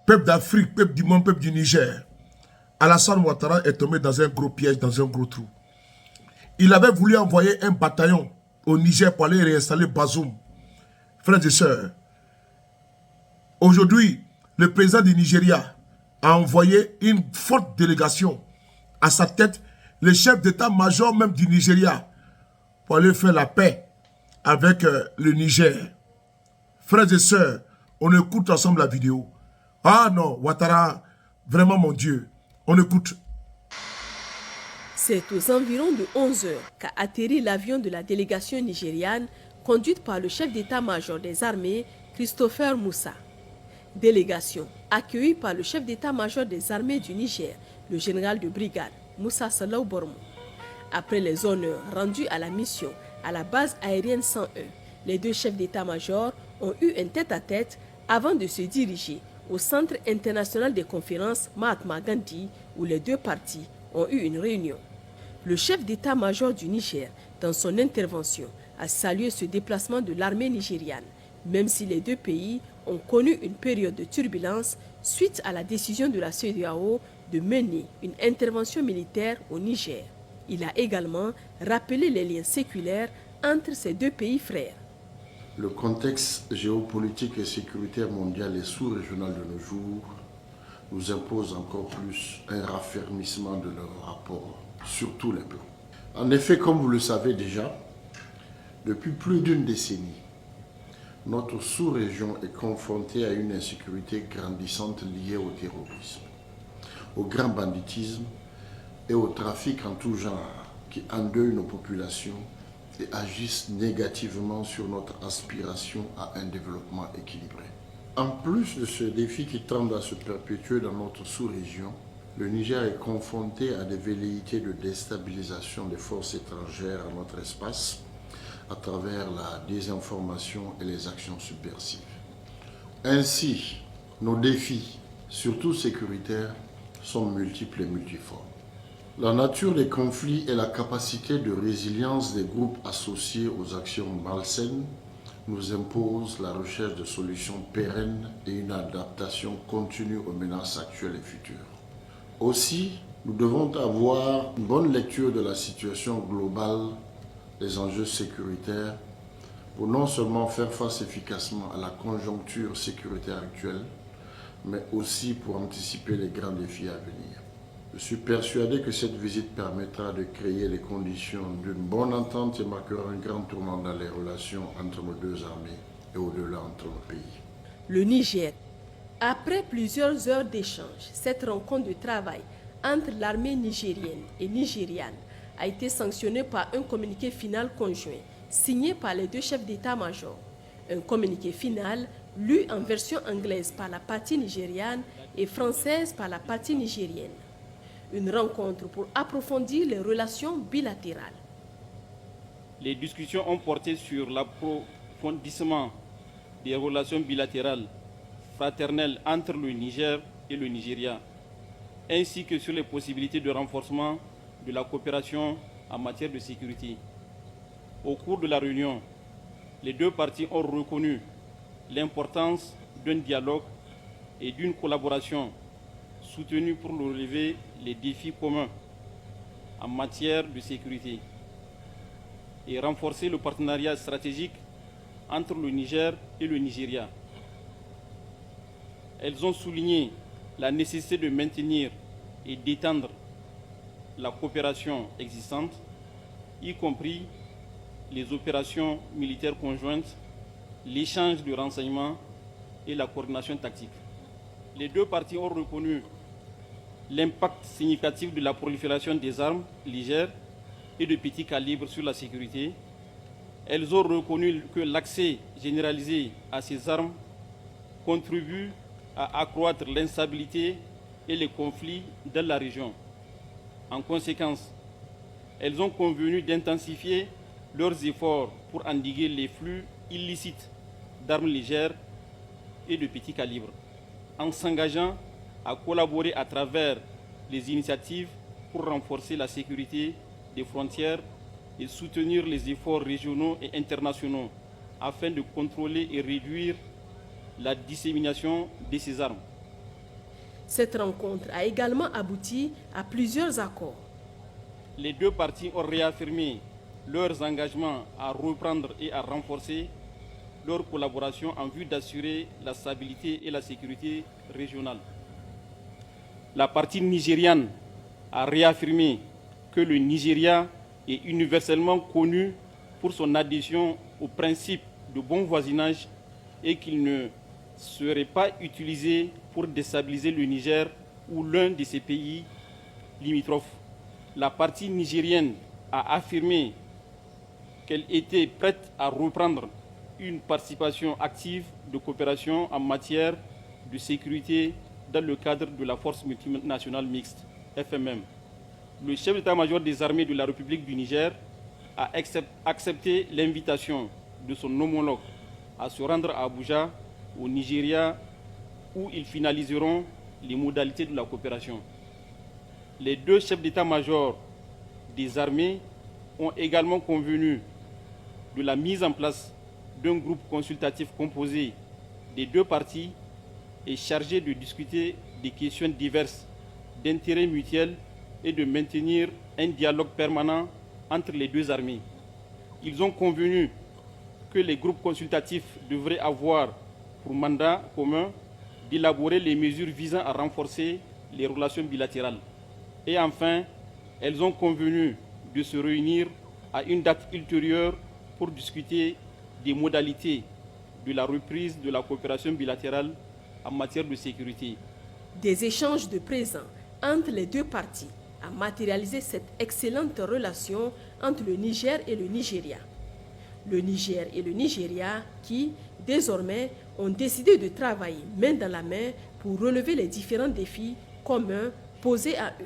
peuple d'Afrique, peuple du monde, peuple du Niger, Alassane Ouattara est tombé dans un gros piège, dans un gros trou. Il avait voulu envoyer un bataillon au Niger pour aller réinstaller Bazoum. Frères et sœurs, aujourd'hui, le président du Nigeria a envoyé une forte délégation à sa tête, le chef d'état-major même du Nigeria, pour aller faire la paix avec le Niger. Frères et sœurs, on écoute ensemble la vidéo. Ah non, Ouattara, vraiment mon Dieu, on écoute. C'est aux environs de 11 heures qu'a atterri l'avion de la délégation nigériane conduite par le chef d'état-major des armées, Christopher Moussa. Délégation accueillie par le chef d'état-major des armées du Niger, le général de brigade, Moussa Salaw Bormou. Après les honneurs rendus à la mission à la base aérienne 101, les deux chefs d'état-major ont eu un tête-à-tête avant de se diriger au Centre international des conférences Mahatma Gandhi, où les deux parties ont eu une réunion. Le chef d'état-major du Niger, dans son intervention, a salué ce déplacement de l'armée nigériane, même si les deux pays ont connu une période de turbulence suite à la décision de la CEDEAO de mener une intervention militaire au Niger. Il a également rappelé les liens séculaires entre ces deux pays frères. Le contexte géopolitique et sécuritaire mondial et sous-régional de nos jours nous impose encore plus un raffermissement de leurs rapports sur tous les plans. En effet, comme vous le savez déjà, depuis plus d'une décennie, notre sous-région est confrontée à une insécurité grandissante liée au terrorisme, au grand banditisme et au trafic en tout genre qui endeuillent nos populations et agissent négativement sur notre aspiration à un développement équilibré. En plus de ce défi qui tend à se perpétuer dans notre sous-région, le Niger est confronté à des velléités de déstabilisation des forces étrangères à notre espace à travers la désinformation et les actions subversives. Ainsi, nos défis, surtout sécuritaires, sont multiples et multiformes. La nature des conflits et la capacité de résilience des groupes associés aux actions malsaines nous imposent la recherche de solutions pérennes et une adaptation continue aux menaces actuelles et futures. Aussi, nous devons avoir une bonne lecture de la situation globale des enjeux sécuritaires pour non seulement faire face efficacement à la conjoncture sécuritaire actuelle, mais aussi pour anticiper les grands défis à venir. Je suis persuadé que cette visite permettra de créer les conditions d'une bonne entente et marquera un grand tournant dans les relations entre nos deux armées et au-delà entre nos pays. Le Niger. Après plusieurs heures d'échange, cette rencontre de travail entre l'armée nigérienne et nigériane a été sanctionnée par un communiqué final conjoint signé par les deux chefs d'état-major. Un communiqué final lu en version anglaise par la partie nigériane et française par la partie nigérienne. Une rencontre pour approfondir les relations bilatérales. Les discussions ont porté sur l'approfondissement des relations bilatérales fraternelles entre le Niger et le Nigeria, ainsi que sur les possibilités de renforcement de la coopération en matière de sécurité. Au cours de la réunion, les deux parties ont reconnu l'importance d'un dialogue et d'une collaboration soutenue pour relever les défis communs en matière de sécurité et renforcer le partenariat stratégique entre le Niger et le Nigeria. Elles ont souligné la nécessité de maintenir et d'étendre la coopération existante, y compris les opérations militaires conjointes, l'échange de renseignements et la coordination tactique. Les deux parties ont reconnu l'impact significatif de la prolifération des armes légères et de petit calibre sur la sécurité. Elles ont reconnu que l'accès généralisé à ces armes contribue à accroître l'instabilité et les conflits dans la région. En conséquence, elles ont convenu d'intensifier leurs efforts pour endiguer les flux illicites d'armes légères et de petit calibre, en s'engageant à collaborer à travers les initiatives pour renforcer la sécurité des frontières et soutenir les efforts régionaux et internationaux afin de contrôler et réduire la dissémination de ces armes. Cette rencontre a également abouti à plusieurs accords. Les deux parties ont réaffirmé leurs engagements à reprendre et à renforcer leur collaboration en vue d'assurer la stabilité et la sécurité régionale. La partie nigériane a réaffirmé que le Nigeria est universellement connu pour son adhésion au principe de bon voisinage et qu'il ne serait pas utilisé pour déstabiliser le Niger ou l'un de ses pays limitrophes. La partie nigérienne a affirmé qu'elle était prête à reprendre une participation active de coopération en matière de sécurité dans le cadre de la Force multinationale mixte, FMM. Le chef d'état-major des armées de la République du Niger a accepté l'invitation de son homologue à se rendre à Abuja, au Nigeria, où ils finaliseront les modalités de la coopération. Les deux chefs d'état-major des armées ont également convenu de la mise en place d'un groupe consultatif composé des deux parties et chargé de discuter des questions diverses d'intérêt mutuel et de maintenir un dialogue permanent entre les deux armées. Ils ont convenu que les groupes consultatifs devraient avoir pour mandat commun d'élaborer les mesures visant à renforcer les relations bilatérales. Et enfin, elles ont convenu de se réunir à une date ultérieure pour discuter des modalités de la reprise de la coopération bilatérale en matière de sécurité. Des échanges de présents entre les deux parties a matérialisé cette excellente relation entre le Niger et le Nigeria. Le Niger et le Nigeria qui, désormais, ont décidé de travailler main dans la main pour relever les différents défis communs posés à eux.